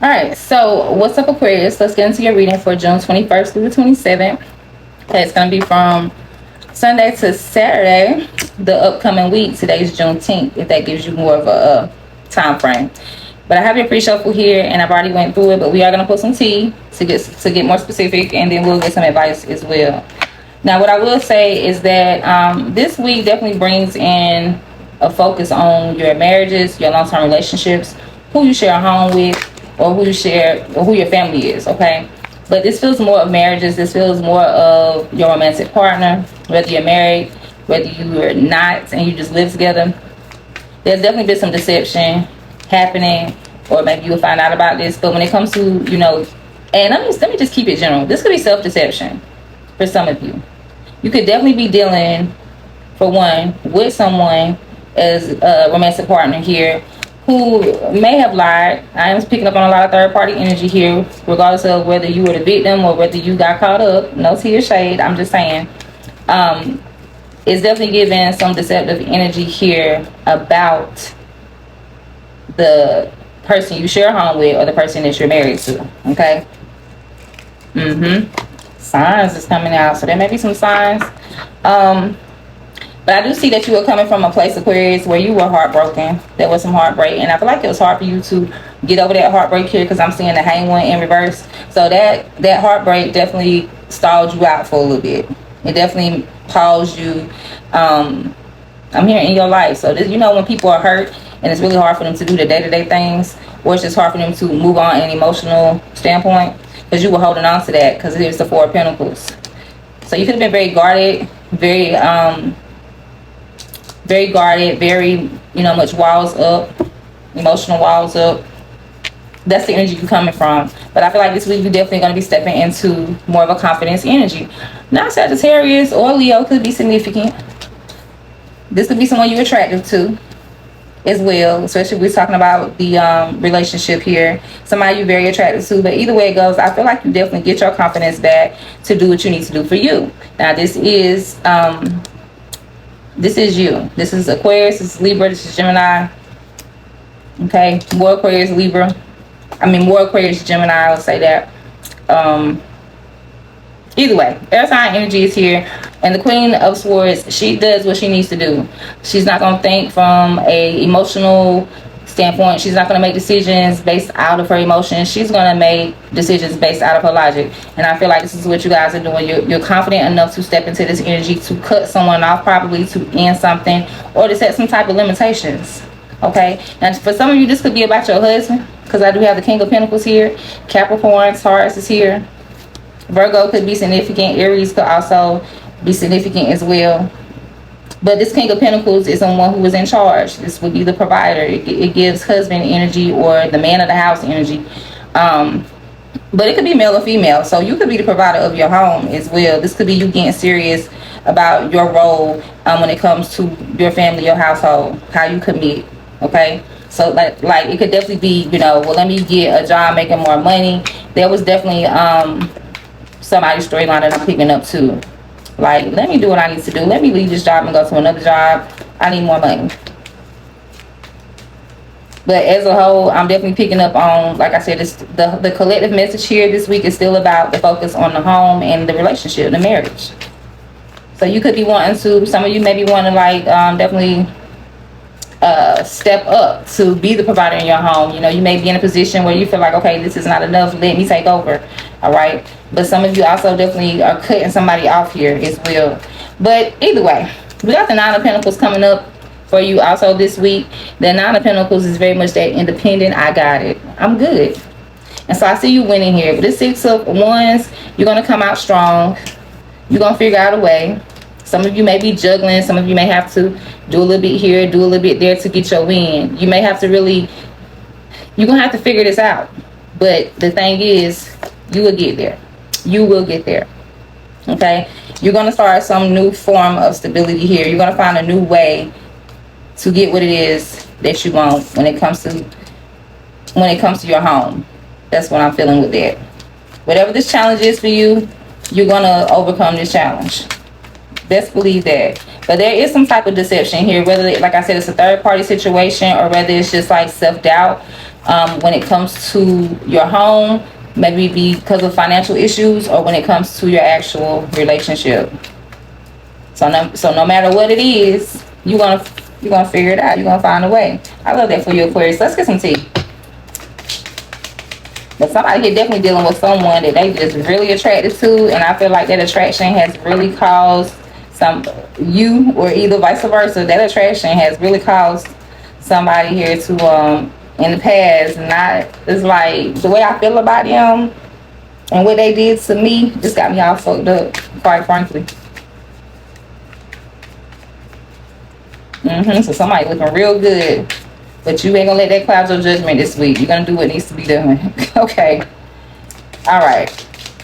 All right, so what's up, Aquarius? Let's get into your reading for June 21st through the 27th. Okay, it's going to be from Sunday to Saturday, the upcoming week. Today's Juneteenth, if that gives you more of a time frame. But I have your pre-shuffle here, and I've already went through it, but we are going to put some tea to get more specific, and then we'll get some advice as well. Now, what I will say is that this week definitely brings in a focus on your marriages, your long-term relationships, who you share a home with, or who your family is, okay? But this feels more of marriages. This feels more of your romantic partner, whether you're married, whether you are not, and you just live together. There's definitely been some deception happening, or maybe you'll find out about this. But when it comes to, and let me just keep it general. This could be self-deception for some of you. You could definitely be dealing, for one, with someone as a romantic partner here who may have lied. I am picking up on a lot of third-party energy here, regardless of whether you were the victim or whether you got caught up. No tea or shade. I'm just saying. It's definitely giving some deceptive energy here about the person you share a home with or the person that you're married to. Okay? Signs is coming out. So there may be some signs. But I do see that you were coming from a place, Aquarius, where you were heartbroken. There was some heartbreak. And I feel like it was hard for you to get over that heartbreak here, because I'm seeing the hang one in reverse. So that heartbreak definitely stalled you out for a little bit. It definitely paused you. I'm hearing in your life. So this, when people are hurt and it's really hard for them to do the day-to-day things, or it's just hard for them to move on in an emotional standpoint, because you were holding on to that, because it was the Four of Pentacles. So you could have been very guarded, very guarded, very, much walls up, emotional walls up. That's the energy you're coming from. But I feel like this week you're definitely going to be stepping into more of a confidence energy. Now, Sagittarius or Leo could be significant. This could be someone you're attractive to as well, especially if we're talking about the relationship here. Somebody you're very attracted to. But either way it goes, I feel like you definitely get your confidence back to do what you need to do for you. Now, this is you. This is Aquarius, this is Libra, this is Gemini. Okay, more Aquarius, Libra. More Aquarius, Gemini, I would say that. Either way, air sign energy is here. And the Queen of Swords, she does what she needs to do. She's not going to think from a emotional standpoint. She's not going to make decisions based out of her emotions. She's going to make decisions based out of her logic. And I feel like this is what you guys are doing. You're confident enough to step into this energy to cut someone off, probably to end something, or to set some type of limitations. Okay? And for some of you, this could be about your husband, because I do have the King of Pentacles here. Capricorn, Taurus is here. Virgo could be significant. Aries could also be significant as well. But this King of Pentacles is someone who is in charge. This would be the provider. It gives husband energy, or the man of the house energy. But it could be male or female. So you could be the provider of your home as well. This could be you getting serious about your role when it comes to your family, your household, how you commit. Okay? So like it could definitely be, well, let me get a job making more money. There was definitely somebody's storyline that I'm picking up too. Like, let me do what I need to do. Let me leave this job and go to another job. I need more money. But as a whole, I'm definitely picking up on, like I said, it's the collective message here this week is still about the focus on the home and the relationship, the marriage. So you could be wanting to, some of you may be wanting to definitely step up to be the provider in your home. You may be in a position where you feel like, okay, this is not enough, let me take over. All right, but some of you also definitely are cutting somebody off here as well. But either way, we got the Nine of Pentacles coming up for you also this week. The Nine of Pentacles is very much that independent, I got it, I'm good. And so I see you winning here. But this Six of Wands, you're going to come out strong. You're going to figure out a way. Some of you may be juggling. Some of you may have to do a little bit here, do a little bit there to get your win. You may have to really, you're going to have to figure this out. But the thing is, you will get there. You will get there. Okay? You're going to start some new form of stability here. You're going to find a new way to get what it is that you want when it comes to your home. That's what I'm feeling with that. Whatever this challenge is for you, you're going to overcome this challenge. Best believe that. But there is some type of deception here, whether, like I said, it's a third party situation or whether it's just like self-doubt. when it comes to your home, maybe because of financial issues, or when it comes to your actual relationship. So no matter what it is, you're gonna figure it out. You're gonna find a way. I love that for you, Aquarius. Let's get some tea. But somebody here definitely dealing with someone that they just really attracted to, and I feel like that attraction has really caused you, or either vice versa, that attraction has really caused somebody here to in the past, it's like the way I feel about them and what they did to me just got me all fucked up, quite frankly. So somebody looking real good, but you ain't gonna let that cloud your judgment this week. You're gonna do what needs to be done. Okay. All right.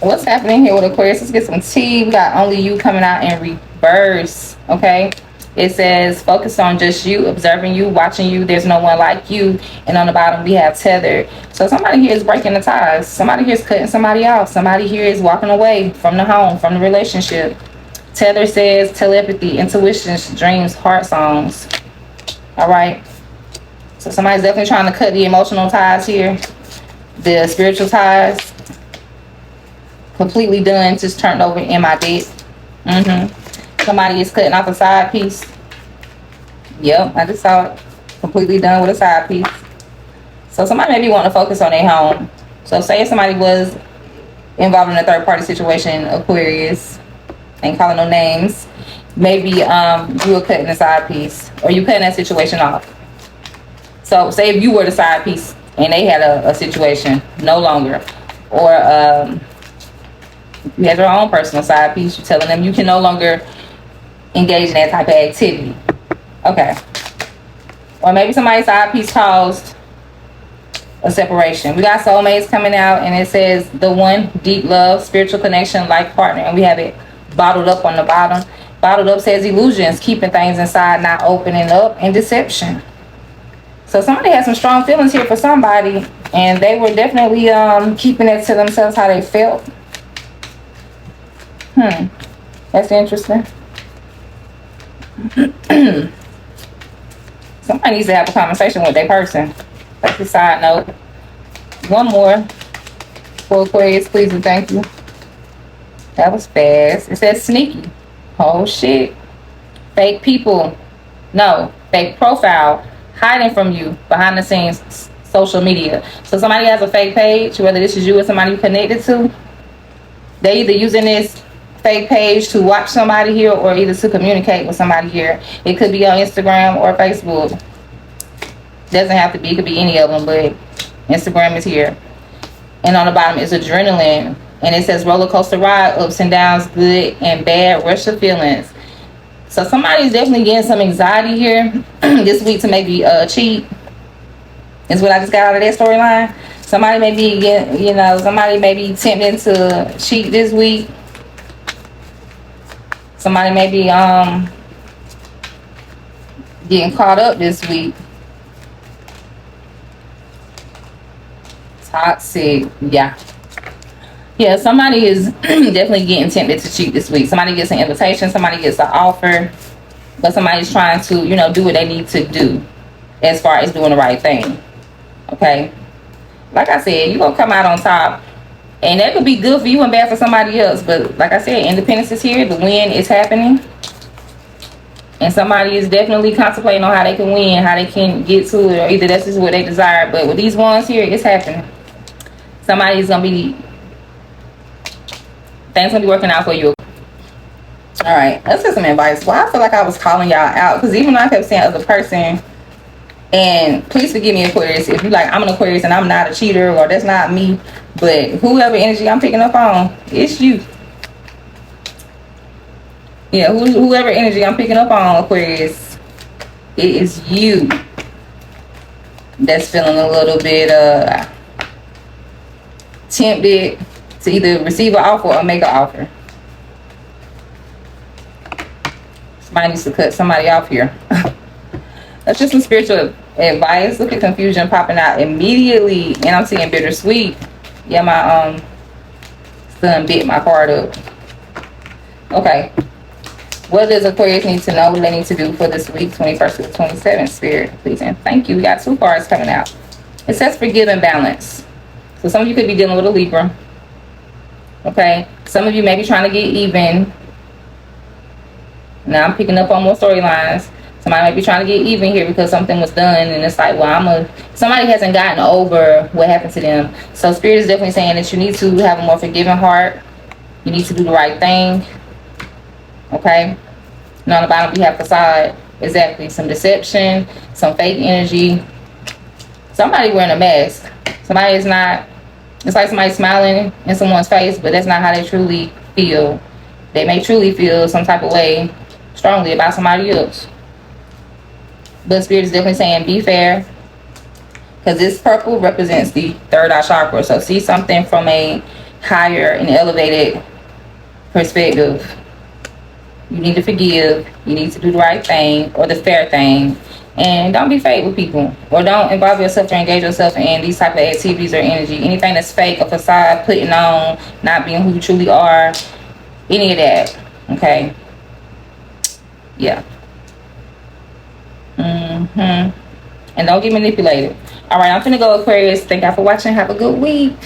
What's happening here with Aquarius? Let's get some tea. We got only you coming out in reverse. Okay. It says focus on just you, observing you, watching you. There's no one like you. And on the bottom we have tethered. So somebody here is breaking the ties. Somebody here is cutting somebody off. Somebody here is walking away from the home, from the relationship. Tether says telepathy, intuitions, dreams, heart songs. All right. So somebody's definitely trying to cut the emotional ties here. The spiritual ties. Completely done. Just turned over in my deck. Somebody is cutting off a side piece. Yep, I just saw it. Completely done with a side piece. So somebody maybe want to focus on their home. So say if somebody was involved in a third party situation, Aquarius, ain't calling no names, maybe you were cutting a side piece, or you cutting that situation off. So say if you were the side piece and they had a situation, no longer, or you had your own personal side piece, you're telling them you can no longer engage in that type of activity. Okay. Or maybe somebody's side piece caused a separation. We got soulmates coming out, and it says the one, deep love, spiritual connection, life partner, and we have it bottled up on the bottom. Bottled up says illusions, keeping things inside, not opening up, and deception. So somebody had some strong feelings here for somebody, and they were definitely keeping it to themselves how they felt. That's interesting. Somebody needs to have a conversation with their person. That's a side note. One more for Aquarius, please and thank you. That was fast. It says sneaky. Oh shit. Fake people. No, fake profile. Hiding from you behind the scenes, social media. So somebody has a fake page, whether this is you or somebody you connected to. They either using this fake page to watch somebody here, or either to communicate with somebody here. It could be on Instagram or Facebook. Doesn't have to be, it could be any of them, but Instagram is here. And on the bottom is adrenaline, and it says roller coaster ride, ups and downs, good and bad, rush of feelings. So somebody's definitely getting some anxiety here this week to maybe cheat. Is what I just got out of that storyline. Somebody may be getting, somebody may be tempted to cheat this week. Somebody may be getting caught up this week. Toxic, yeah. Yeah, somebody is definitely getting tempted to cheat this week. Somebody gets an invitation, somebody gets an offer, but somebody's trying to, do what they need to do as far as doing the right thing. Okay? Like I said, you're going to come out on top. And that could be good for you and bad for somebody else. But like I said, independence is here. The win is happening. And somebody is definitely contemplating on how they can win, how they can get to it, or either that's just what they desire. But with these ones here, it's happening. Somebody's going to be... Things going to be working out for you. All right. Let's get some advice. Well, I feel like I was calling y'all out. Because even though I kept saying other person... And please forgive me, Aquarius, if you like, I'm an Aquarius and I'm not a cheater, or that's not me. But whoever energy I'm picking up on, it's you. Yeah, whoever energy I'm picking up on, Aquarius, it is you that's feeling a little bit tempted to either receive an offer or make an offer. Somebody needs to cut somebody off here. That's just some spiritual advice. Look at confusion popping out immediately. And I'm seeing bittersweet. Yeah, my son bit my card up. Okay. What does Aquarius need to know? What they need to do for this week, 21st to the 27th, Spirit, please and thank you. We got 2 cards coming out. It says forgive and balance. So some of you could be dealing with a Libra. Okay. Some of you may be trying to get even. Now I'm picking up on more storylines. Somebody might be trying to get even here because something was done, and it's like, well, somebody hasn't gotten over what happened to them. So Spirit is definitely saying that you need to have a more forgiving heart. You need to do the right thing. Okay. And on the bottom, we have facade. Exactly. Some deception, some fake energy. Somebody wearing a mask. Somebody is not. It's like somebody smiling in someone's face, but that's not how they truly feel. They may truly feel some type of way strongly about somebody else. But Spirit is definitely saying be fair, because this purple represents the third eye chakra. So see something from a higher and elevated perspective. You need to forgive. You need to do the right thing or the fair thing. And don't be fake with people, or don't involve yourself or engage yourself in these type of activities or energy. Anything that's fake, a facade, putting on, not being who you truly are, any of that. Okay. Yeah. And don't get manipulated. All right, I'm finna go, Aquarius. Thank y'all for watching. Have a good week.